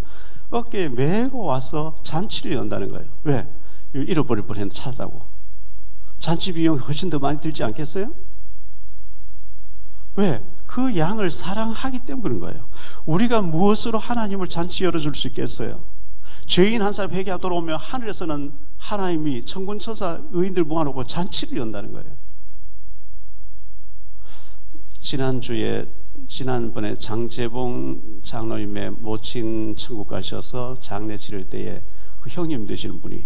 어깨에 메고 와서 잔치를 연다는 거예요. 왜? 잃어버릴 뻔했는데 찾았다고. 잔치 비용 훨씬 더 많이 들지 않겠어요? 왜? 그 양을 사랑하기 때문에 그런 거예요. 우리가 무엇으로 하나님을 잔치 열어줄 수 있겠어요? 죄인 한 사람 회개하도록 오면 하늘에서는 하나님이 천군천사 의인들 모아놓고 잔치를 연다는 거예요. 지난번에 장재봉 장로님의 모친 천국 가셔서 장례 치를 때에 그 형님 되시는 분이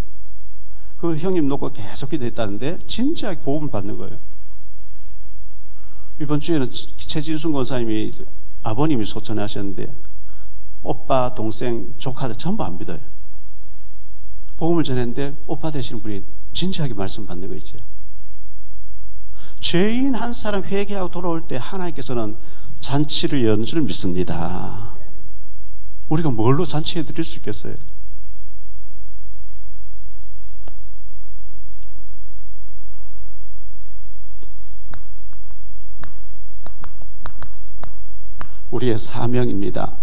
그 형님 놓고 계속 기도했다는데 진지하게 복음을 받는 거예요. 이번 주에는 최진순 권사님이 아버님이 소천하셨는데 오빠, 동생, 조카들 전부 안 믿어요. 복음을 전했는데 오빠 되시는 분이 진지하게 말씀 받는 거 있죠. 죄인 한 사람 회개하고 돌아올 때 하나님께서는 잔치를 여는 줄 믿습니다. 우리가 뭘로 잔치해 드릴 수 있겠어요? 우리의 사명입니다.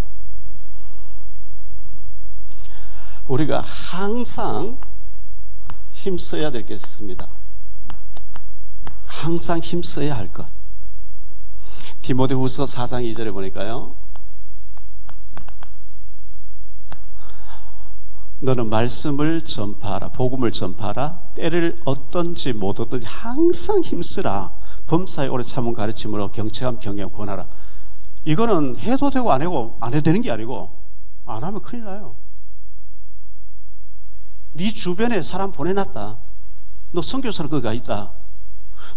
우리가 항상 힘써야 될 게 있습니다. 항상 힘써야 할 것. 디모데후서 4장 2절에 보니까요, 너는 말씀을 전파하라, 복음을 전파하라, 때를 얻든지 못 얻든지 항상 힘쓰라, 범사에 오래 참은 가르침으로 경청함 경외함 권하라. 이거는 해도 되고 안 해도 되는 게 아니고, 안 하면 큰일 나요. 네 주변에 사람 보내놨다. 너 선교사로 거기가 있다.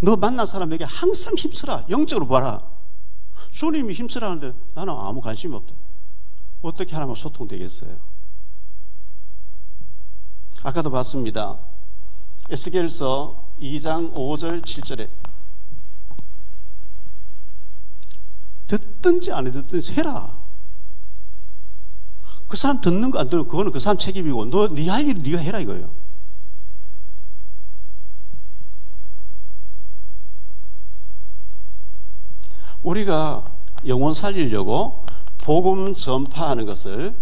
너 만날 사람에게 항상 힘쓰라. 영적으로 봐라. 주님이 힘쓰라는데 나는 아무 관심이 없다. 어떻게 하나만 소통되겠어요? 아까도 봤습니다. 에스겔서 2장 5절 7절에 듣든지 안 듣든지 해라. 그 사람 듣는 거 안 듣는 거 그거는 그 사람 책임이고, 네 할 일을 네가 해라 이거예요. 우리가 영혼 살리려고 복음 전파하는 것을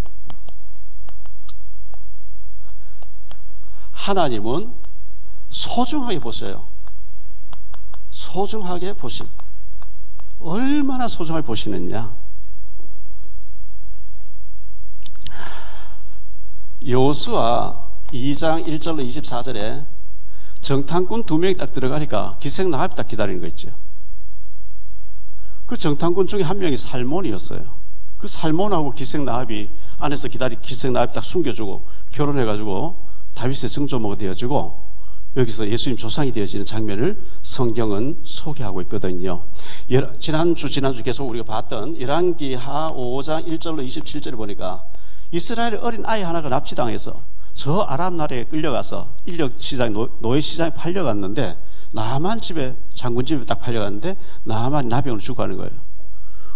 하나님은 소중하게 보셔요. 소중하게 보신. 얼마나 소중하게 보시느냐. 여호수아 2장 1절로 24절에 정탐꾼 2명이 딱 들어가니까 기생나합이 딱 기다리는 거 있죠. 그 정탐꾼 중에 한 명이 살몬이었어요. 그 살몬하고 기생나합이 안에서 기생나합이 딱 숨겨주고 결혼해가지고 다윗의 정조모가 되어지고 여기서 예수님 조상이 되어지는 장면을 성경은 소개하고 있거든요. 지난주 계속 우리가 봤던 열왕기하 5장 1절로 27절에 보니까 이스라엘 어린 아이 하나가 납치당해서 저 아람 나라에 끌려가서 인력시장, 노예시장에 팔려갔는데 나만 집에, 장군 집에 딱 팔려갔는데 나만이 나병으로 죽어가는 거예요.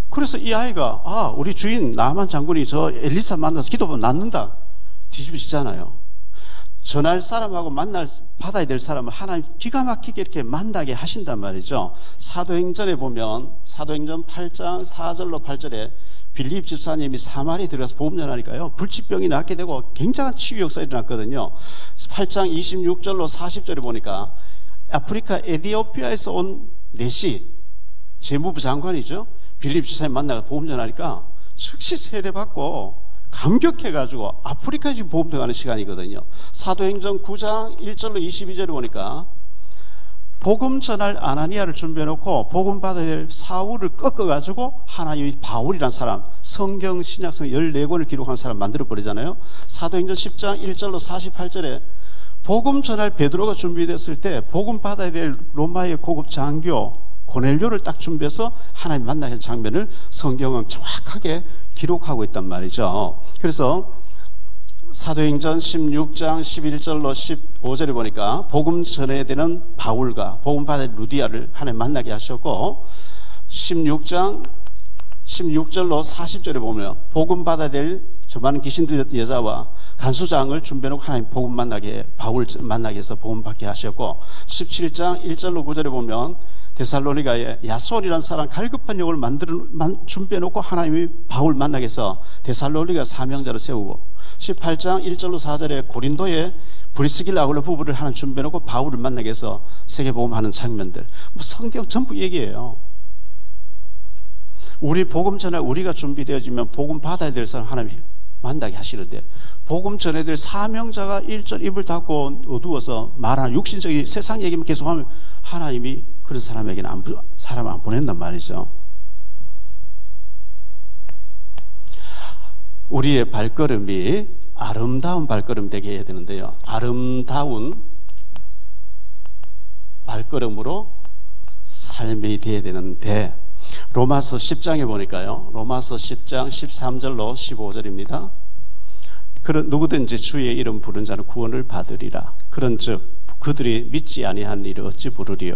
그래서 이 아이가 우리 주인 나만 장군이 저 엘리사 만나서 기도하면 낫는다 뒤집어지잖아요. 전할 사람하고 받아야 될 사람을 하나님 기가 막히게 이렇게 만나게 하신단 말이죠. 사도행전에 보면 사도행전 8장 4절로 8절에 빌립 집사님이 사마리에 들어가서 복음 전하니까요 불치병이 낫게 되고 굉장한 치유 역사가 일어났거든요. 8장 26절로 40절에 보니까 아프리카 에티오피아에서 온 네시 재무부 장관이죠. 빌립 집사님 만나서 복음 전하니까 즉시 세례받고 감격해가지고 아프리카에 지금 복음 전하는 시간이거든요. 사도행전 9장 1절로 22절에 보니까 복음 전할 아나니아를 준비해놓고 복음 받아야 될 사울을 꺾어가지고 하나님이 바울이란 사람, 성경 신약성 14권을 기록한 사람 만들어버리잖아요. 사도행전 10장 1절로 48절에 복음 전할 베드로가 준비됐을 때 복음 받아야 될 로마의 고급 장교 고넬료를 딱 준비해서 하나님 만나는 장면을 성경은 정확하게 기록하고 있단 말이죠. 그래서 사도행전 16장 11절로 15절에 보니까 복음 전해야 되는 바울과 복음 받을 루디아를 하나님 만나게 하셨고 16장 16절로 40절에 보면 복음 받아야 될 저 많은 귀신 들렸던 여자와 간수장을 준비해놓고 하나님 복음 바울 만나게 해서 복음 받게 하셨고 17장 1절로 9절에 보면 데살로니가에 야손이라는 사람 갈급한 영을 준비해놓고 하나님이 바울 만나게 해서 데살로니가 사명자를 세우고 18장 1절로 4절에 고린도에 브리스길라 아굴라 부부를 하나님 준비해놓고 바울을 만나게 해서 세계복음하는 장면들 성경 전부 얘기예요. 우리 복음 전에 우리가 준비되어지면 복음 받아야 될 사람 하나님이 만나게 하시는데 복음 전해야 될 사명자가 1절 입을 닫고 어두워서 말하는 육신적인 세상 얘기만 계속하면 하나님이 그런 사람에게는 사람 안 보낸단 말이죠. 우리의 발걸음이 아름다운 발걸음 되게 해야 되는데요. 아름다운 발걸음으로 삶이 되어야 되는데 로마서 10장에 보니까요. 로마서 10장 13절로 15절입니다. 누구든지 주의 이름 부른 자는 구원을 받으리라. 그런즉 그들이 믿지 아니한 일을 어찌 부르리요?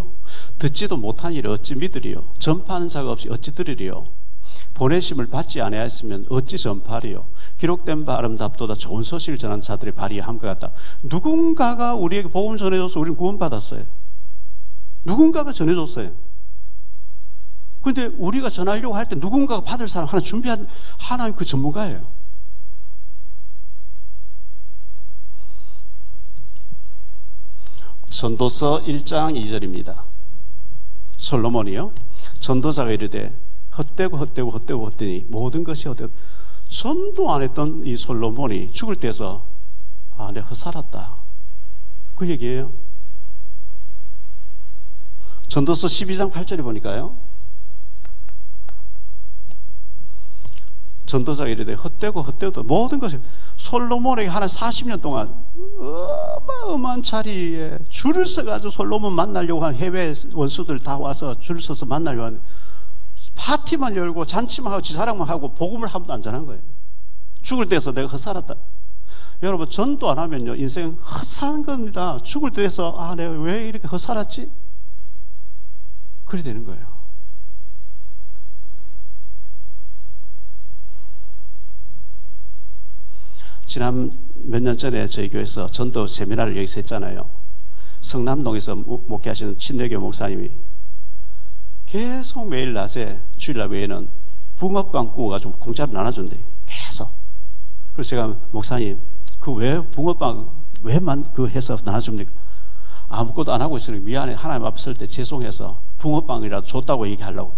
듣지도 못한 일을 어찌 믿으리요? 전파하는 자가 없이 어찌 들으리요? 보내심을 받지 아니하였으면 어찌 전파하리요? 기록된 바 아름답도다 좋은 소식을 전한 자들의 발이 함과 같다. 누군가가 우리에게 복음 전해줘서 우리는 구원받았어요. 누군가가 전해줬어요. 그런데 우리가 전하려고 할 때 누군가가 받을 사람 하나 준비한 하나님 그 전문가예요. 전도서 1장 2절입니다. 솔로몬이요. 전도자가 이르되 헛되니 모든 것이 헛되고 전도 안 했던 이 솔로몬이 죽을 때서 내가 헛살았다. 그 얘기예요. 전도서 12장 8절에 보니까요. 전도자가 이르되 헛되고 모든 것이 솔로몬에게 하나 40년 동안 어마어마한 자리에 줄을 서가지고 솔로몬 만나려고 하는 해외 원수들 다 와서 줄 서서 만나려고 하는 파티만 열고 잔치만 하고 지사랑만 하고 복음을 한 번도 안 전한 거예요. 죽을 때에서 내가 헛살았다. 여러분 전도 안 하면요 인생 헛사는 겁니다. 죽을 때에서 내가 왜 이렇게 헛살았지? 그래 되는 거예요. 지난 몇 년 전에 저희 교회에서 전도 세미나를 여기서 했잖아요. 성남동에서 목회하시는 친례교 목사님이 계속 매일 낮에 주일날 외에는 붕어빵 구워가지고 공짜로 나눠준대. 계속. 그래서 제가 목사님 왜 붕어빵 해서 나눠줍니까? 아무것도 안 하고 있으니 미안해. 하나님 앞에 설 때 죄송해서 붕어빵이라도 줬다고 얘기하려고.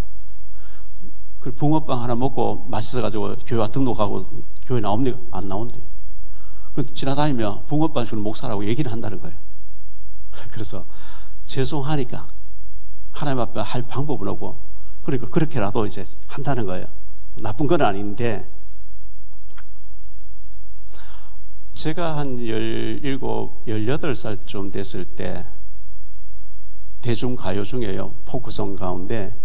그 붕어빵 하나 먹고 맛있어가지고 교회 등록하고 교회 나옵니까? 안 나온대. 지나다니며 붕어빵 주는 목사라고 얘기를 한다는 거예요. 그래서 죄송하니까 하나님 앞에 할 방법은 없고 그러니까 그렇게라도 이제 한다는 거예요. 나쁜 건 아닌데 제가 한 17, 18살쯤 됐을 때 대중가요 중에요. 포크송 가운데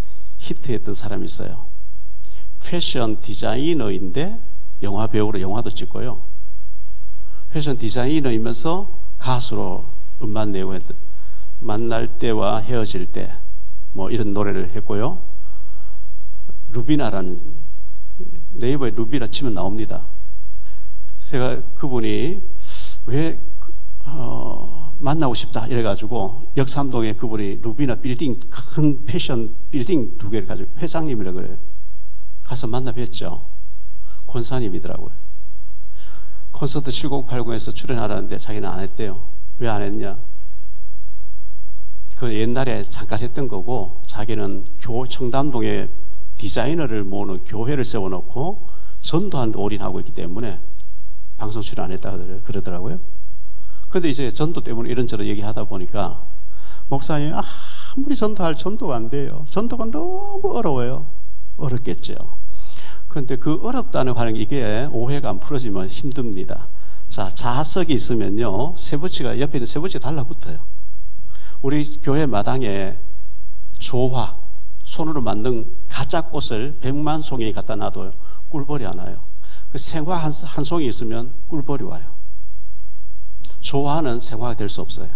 히트했던 사람이 있어요. 패션 디자이너인데 영화 배우로 영화도 찍고요. 패션 디자이너이면서 가수로 음반 내고 했던 만날 때와 헤어질 때 뭐 이런 노래를 했고요. 루비나라는, 네이버에 루비나 치면 나옵니다. 제가 그분이 왜 만나고 싶다 이래가지고 역삼동에 그분이 루비나 빌딩, 큰 패션 빌딩 2개를 가지고 회장님이라 그래요. 가서 만나 뵀죠. 권사님이더라고요. 콘서트 7080에서 출연하라는데 자기는 안 했대요. 왜 안 했냐? 그 옛날에 잠깐 했던 거고, 자기는 청담동에 디자이너를 모으는 교회를 세워놓고 전도하는 데 올인하고 있기 때문에 방송 출연 안 했다 그러더라고요. 그런데 이제 전도 때문에 이런저런 얘기하다 보니까 목사님, 아무리 전도가 안 돼요. 전도가 너무 어려워요. 어렵겠죠. 그런데 그 어렵다는 하는 이게 오해가 안 풀어지면 힘듭니다. 자, 자석이 있으면요, 쇠붙이가 옆에 있는 쇠붙이가 달라붙어요. 우리 교회 마당에 조화, 손으로 만든 가짜 꽃을 100만 송이 갖다 놔둬요. 꿀벌이 안 와요. 그 생화 한 송이 있으면 꿀벌이 와요. 조화는 생화가 될 수 없어요.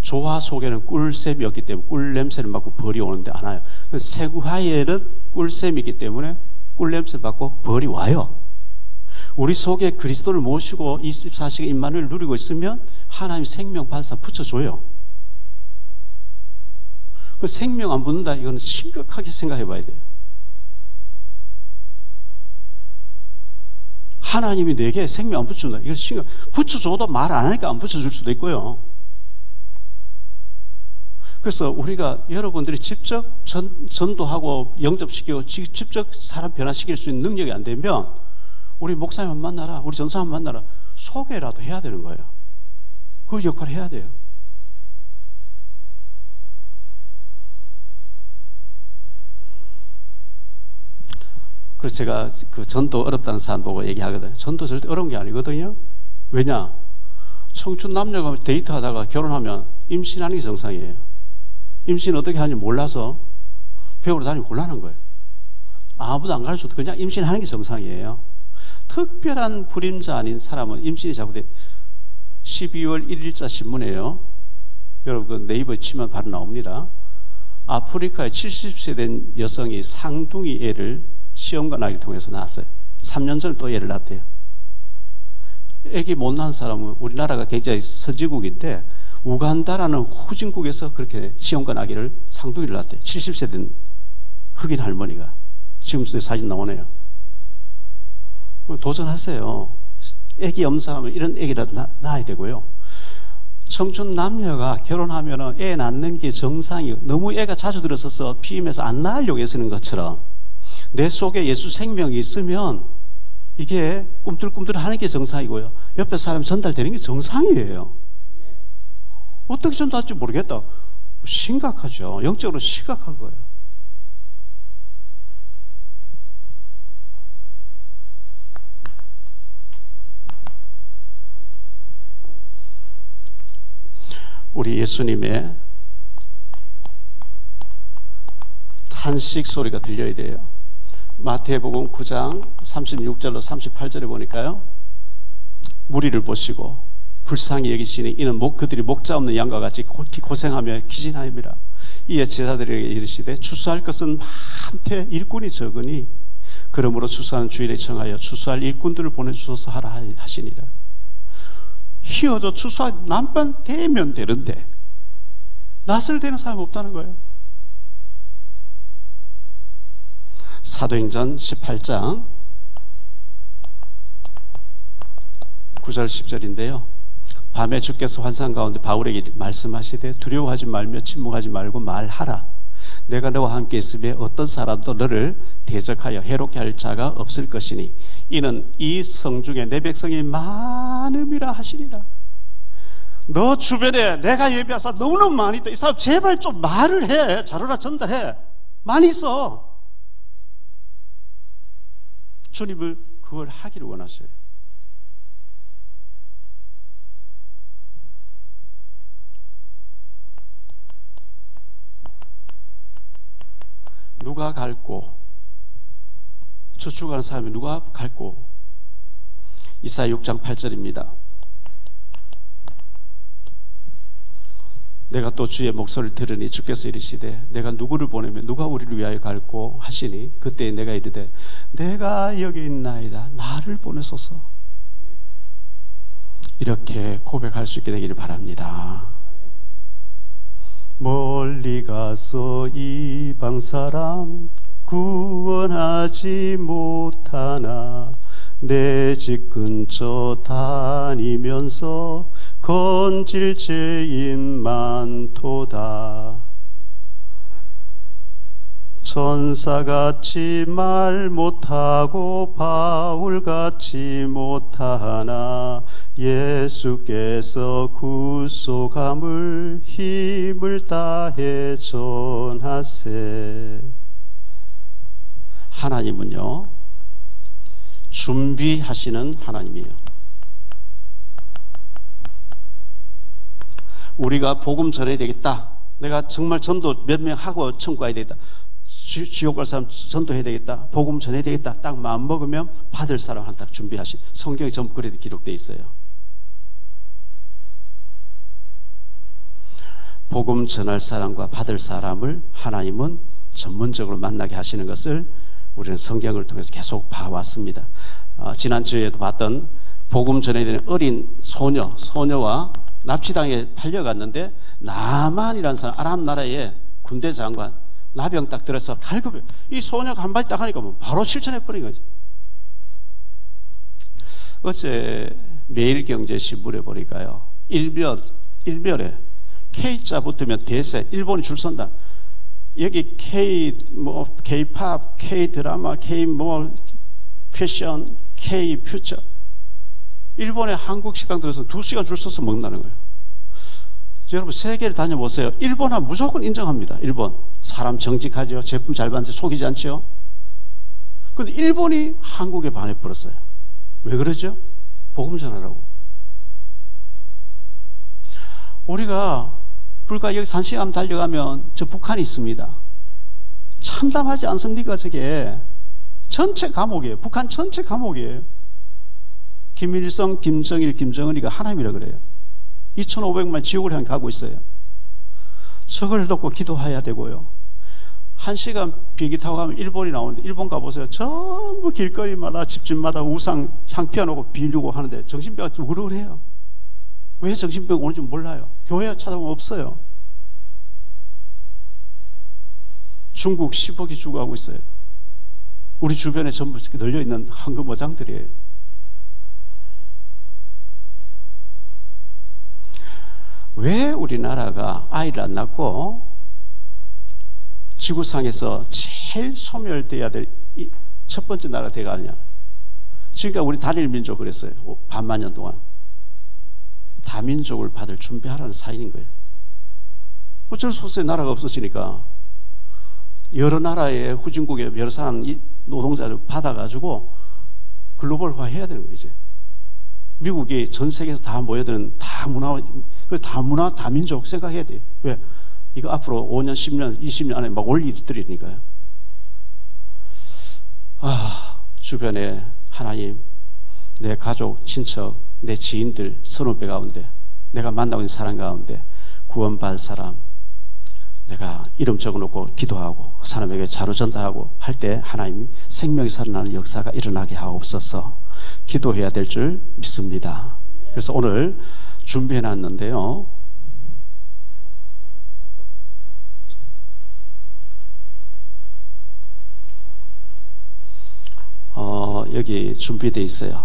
조화 속에는 꿀샘이 없기 때문에 꿀 냄새를 맡고 벌이 오는데 안 와요. 생화에는 꿀샘이 있기 때문에 꿀 냄새를 맡고 벌이 와요. 우리 속에 그리스도를 모시고 24시간 임마누엘을 누리고 있으면 하나님 생명 발사 붙여줘요. 그 생명 안 붙는다, 이거는 심각하게 생각해 봐야 돼요. 하나님이 내게 생명 안 붙여준다, 이거 붙여줘도 말 안 하니까 안 붙여줄 수도 있고요. 그래서 우리가 여러분들이 직접 전도하고 영접시키고 직접 사람 변화시킬 수 있는 능력이 안 되면 우리 목사님 만나라, 우리 전사님 만나라, 소개라도 해야 되는 거예요. 그 역할을 해야 돼요. 그래서 제가 그 전도 어렵다는 사람 보고 얘기하거든요. 전도 절대 어려운 게 아니거든요. 왜냐? 청춘 남녀가 데이트하다가 결혼하면 임신하는 게 정상이에요. 임신 어떻게 하는지 몰라서 배우러 다니면 곤란한 거예요. 아무도 안 가르쳐도 그냥 임신하는 게 정상이에요. 특별한 불임자 아닌 사람은 임신이 자꾸 돼. 12월 1일자 신문이에요. 여러분 그 네이버에 치면 바로 나옵니다. 아프리카에 70세 된 여성이 상둥이 애를 시험관 아기를 통해서 낳았어요. 3년 전에 또 애를 낳았대요. 애기 못 낳은 사람은 우리나라가 굉장히 선진국인데 우간다라는 후진국에서 그렇게 시험관 아기를 상둥이를 낳았대요. 70세 된 흑인 할머니가. 지금 사진 나오네요. 도전하세요. 애기 없는 사람은 이런 애기라도 낳아야 되고요. 청춘 남녀가 결혼하면 애 낳는 게 정상이에요. 너무 애가 자주 들어서서 피임해서 안 낳으려고 애쓰는 것처럼 내 속에 예수 생명이 있으면 이게 꿈틀꿈틀 하는 게 정상이고요. 옆에 사람이 전달되는 게 정상이에요. 어떻게 전달할지 모르겠다. 심각하죠. 영적으로 심각한 거예요. 우리 예수님의 탄식 소리가 들려야 돼요. 마태복음 9장 36절로 38절에 보니까요, 무리를 보시고 불쌍히 여기시니 이는 그들이 목자 없는 양과 같이 고생하며 기진하입니다. 이에 제자들에게 이르시되 추수할 것은 많되 일꾼이 적으니 그러므로 추수하는 주일에 청하여 추수할 일꾼들을 보내주소서 하라 하시니라. 희어져 추수할 남편 되면 되는데 낯을 대는 사람이 없다는 거예요. 사도행전 18장 9절 10절인데요. 밤에 주께서 환상 가운데 바울에게 말씀하시되 두려워하지 말며 침묵하지 말고 말하라. 내가 너와 함께 있으며 어떤 사람도 너를 대적하여 해롭게 할 자가 없을 것이니 이는 이 성 중에 내 백성이 많음이라 하시리라. 너 주변에 내가 예배하사 너무너무 많이 있다. 이 사람 제발 좀 말을 해. 자료나 전달해. 많이 있어. 주님을 그걸 하기를 원하셔요. 누가 갈고? 저축하는 사람이 누가 갈고? 이사야 6장 8절입니다. 내가 또 주의 목소리를 들으니 주께서 이르시되 내가 누구를 보내면 누가 우리를 위하여 갈고 하시니 그때 내가 이르되 내가 여기 있나이다 나를 보내소서. 이렇게 고백할 수 있게 되기를 바랍니다. 멀리 가서 이방 사람 구원하지 못하나 내 집 근처 다니면서 건질 죄인 많도다. 천사같이 말 못하고 바울같이 못하나 예수께서 구속함을 힘을 다해 전하세. 하나님은요 준비하시는 하나님이에요. 우리가 복음 전해야 되겠다, 내가 정말 전도 몇 명 하고 천국 가야 되겠다, 지옥 갈 사람 전도해야 되겠다, 복음 전해야 되겠다 딱 마음 먹으면 받을 사람 딱 준비하신, 성경에 전부 그렇게 기록되어 있어요. 복음 전할 사람과 받을 사람을 하나님은 전문적으로 만나게 하시는 것을 우리는 성경을 통해서 계속 봐왔습니다. 지난주에도 봤던 복음 전해야 되는 어린 소녀와 납치당해 팔려갔는데 나만이라는 사람, 아람 나라의 군대 장관, 나병 딱 들어서 갈급해. 이 소녀가 한 마디 딱 하니까 뭐 바로 실천해버린 거죠. 어제 매일경제신문에 보니까요, 일별에 K자 붙으면 대세, 일본이 줄 선다. 여기 K-팝, K-드라마, 패션, K-퓨처. 일본의 한국 식당 들어서 2시간 줄 서서 먹는다는 거예요. 여러분 세계를 다녀보세요. 일본은 무조건 인정합니다. 일본 사람 정직하죠. 제품 잘 만들죠. 속이지 않죠. 그런데 일본이 한국에 반해버렸어요. 왜 그러죠? 복음 전하라고. 우리가 불과 여기서 1시간 달려가면 저 북한이 있습니다. 참담하지 않습니까? 저게 전체 감옥이에요. 북한 전체 감옥이에요. 김일성, 김정일, 김정은이가 하나님이라 그래요. 2,500만 지옥을 향해 가고 있어요. 저걸 놓고 기도해야 되고요. 1시간 비행기 타고 가면 일본이 나오는데, 일본 가보세요. 전부 길거리마다 집집마다 우상 향 피워놓고 비누고 하는데 정신병이 우르르해요. 왜 정신병 오는지 몰라요. 교회 찾아보면 없어요. 중국 10억이 죽어가고 있어요. 우리 주변에 전부 널려있는 황금 어장들이에요. 왜 우리나라가 아이를 안 낳고 지구상에서 제일 소멸돼야 될 첫 번째 나라가 돼가느냐? 지금까지 우리 단일 민족 그랬어요. 반만 년 동안. 다민족을 받을 준비하라는 사인인 거예요. 어쩔 수 없어요. 나라가 없어지니까. 여러 나라의 후진국의 여러 사람 노동자를 받아가지고 글로벌화 해야 되는 거예요. 이제 미국이 전 세계에서 다 모여드는 다 문화, 다 민족 생각해야 돼요. 왜? 이거 앞으로 5년, 10년, 20년 안에 막 올 일들이니까요. 주변에 하나님, 내 가족, 친척, 내 지인들, 선후배 가운데, 내가 만나고 있는 사람 가운데 구원받을 사람, 내가 이름 적어놓고 기도하고 그 사람에게 자료 전달하고 할 때 하나님이 생명이 살아나는 역사가 일어나게 하옵소서. 기도해야 될 줄 믿습니다. 그래서 오늘 준비해놨는데요, 여기 준비되어 있어요.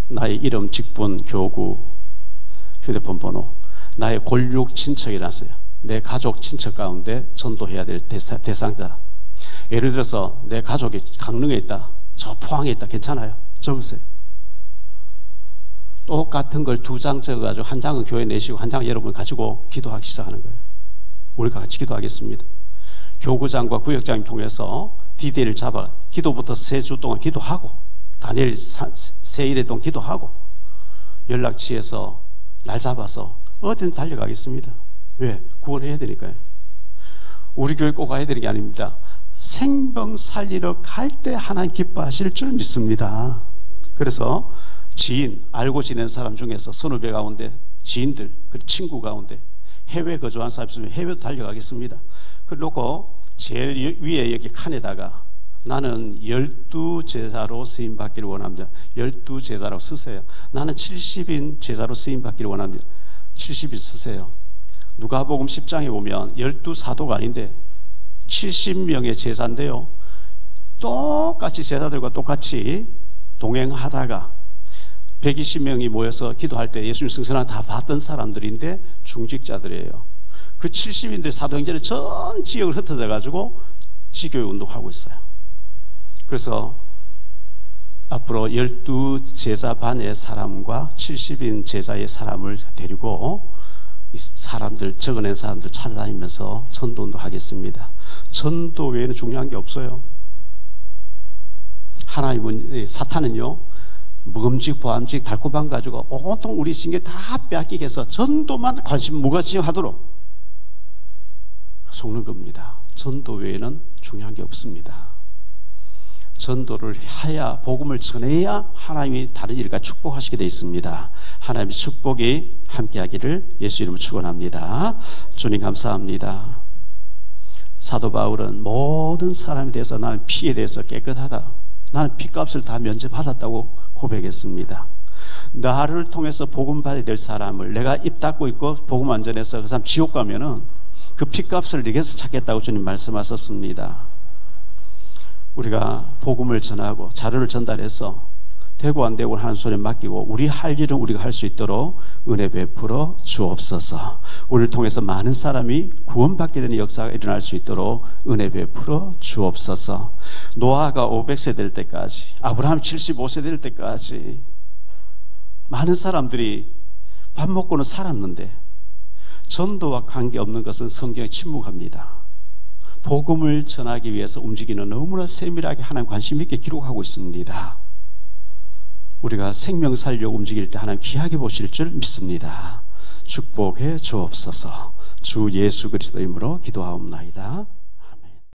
나의 이름, 직분, 교구, 휴대폰 번호, 나의 골육 친척이 났어요. 내 가족 친척 가운데 전도해야 될 대상자. 예를 들어서 내 가족이 강릉에 있다, 저 포항에 있다, 괜찮아요. 적으세요. 똑같은 걸 2장 적어가지고 한 장은 교회 내시고 한 장은 여러분 가지고 기도하기 시작하는 거예요. 우리가 같이 기도하겠습니다. 교구장과 구역장님 통해서 디데이를 잡아 기도부터 3주 동안 기도하고, 다니엘 3일에 동안 기도하고, 연락치에서 날 잡아서 어디든 달려가겠습니다. 왜? 구원해야 되니까요. 우리 교회 꼭 가야 되는 게 아닙니다. 생명 살리러 갈 때 하나님 기뻐하실 줄 믿습니다. 그래서 지인, 알고 지낸 사람 중에서 선후배 가운데 지인들, 그 친구 가운데 해외 거주한 사람 있으면 해외도 달려가겠습니다. 그러고 제일 위에 여기 칸에다가 나는 12제자로 쓰임받기를 원합니다. 12제자로 쓰세요. 나는 70인 제자로 쓰임받기를 원합니다. 70인 쓰세요. 누가복음 10장에 보면 12사도가 아닌데 70명의 제자인데요. 똑같이 제자들과 똑같이 동행하다가 120명이 모여서 기도할 때 예수님 승천을 다 봤던 사람들인데 중직자들이에요. 그 70인들 사도행전에 전 지역을 흩어져 가지고 지교회 운동하고 있어요. 그래서 앞으로 12제자 반의 사람과 70인 제자의 사람을 데리고 이 사람들, 적어낸 사람들 찾아다니면서 전도운동 하겠습니다. 전도 외에는 중요한 게 없어요. 하나님은, 사탄은요, 묵음직, 보암직, 달콤한 가지고 온통 우리 신경 다 빼앗기게 해서 전도만 관심 무관심하도록 속는 겁니다. 전도 외에는 중요한 게 없습니다. 전도를 해야, 복음을 전해야 하나님이 다른 일과 축복하시게 되어 있습니다. 하나님의 축복이 함께하기를 예수 이름으로 축원합니다. 주님 감사합니다. 사도 바울은 모든 사람에 대해서 나는 피에 대해서 깨끗하다, 나는 피값을 다 면제받았다고 고백했습니다. 나를 통해서 복음 받아야 될 사람을 내가 입 닫고 있고 복음 안 전해서 그 사람 지옥 가면은 그 피값을 내게서 찾겠다고 주님 말씀하셨습니다. 우리가 복음을 전하고 자료를 전달해서 되고 안 되고 하는 소리에 맡기고 우리 할 일은 우리가 할 수 있도록 은혜 베풀어 주옵소서. 우리를 통해서 많은 사람이 구원받게 되는 역사가 일어날 수 있도록 은혜 베풀어 주옵소서. 노아가 500세 될 때까지, 아브라함 75세 될 때까지 많은 사람들이 밥 먹고는 살았는데 전도와 관계없는 것은 성경에 침묵합니다. 복음을 전하기 위해서 움직이는 너무나 세밀하게 하나님 관심 있게 기록하고 있습니다. 우리가 생명 살려고 움직일 때 하나님 귀하게 보실 줄 믿습니다. 축복해 주옵소서. 주 예수 그리스도 이름으로 기도하옵나이다.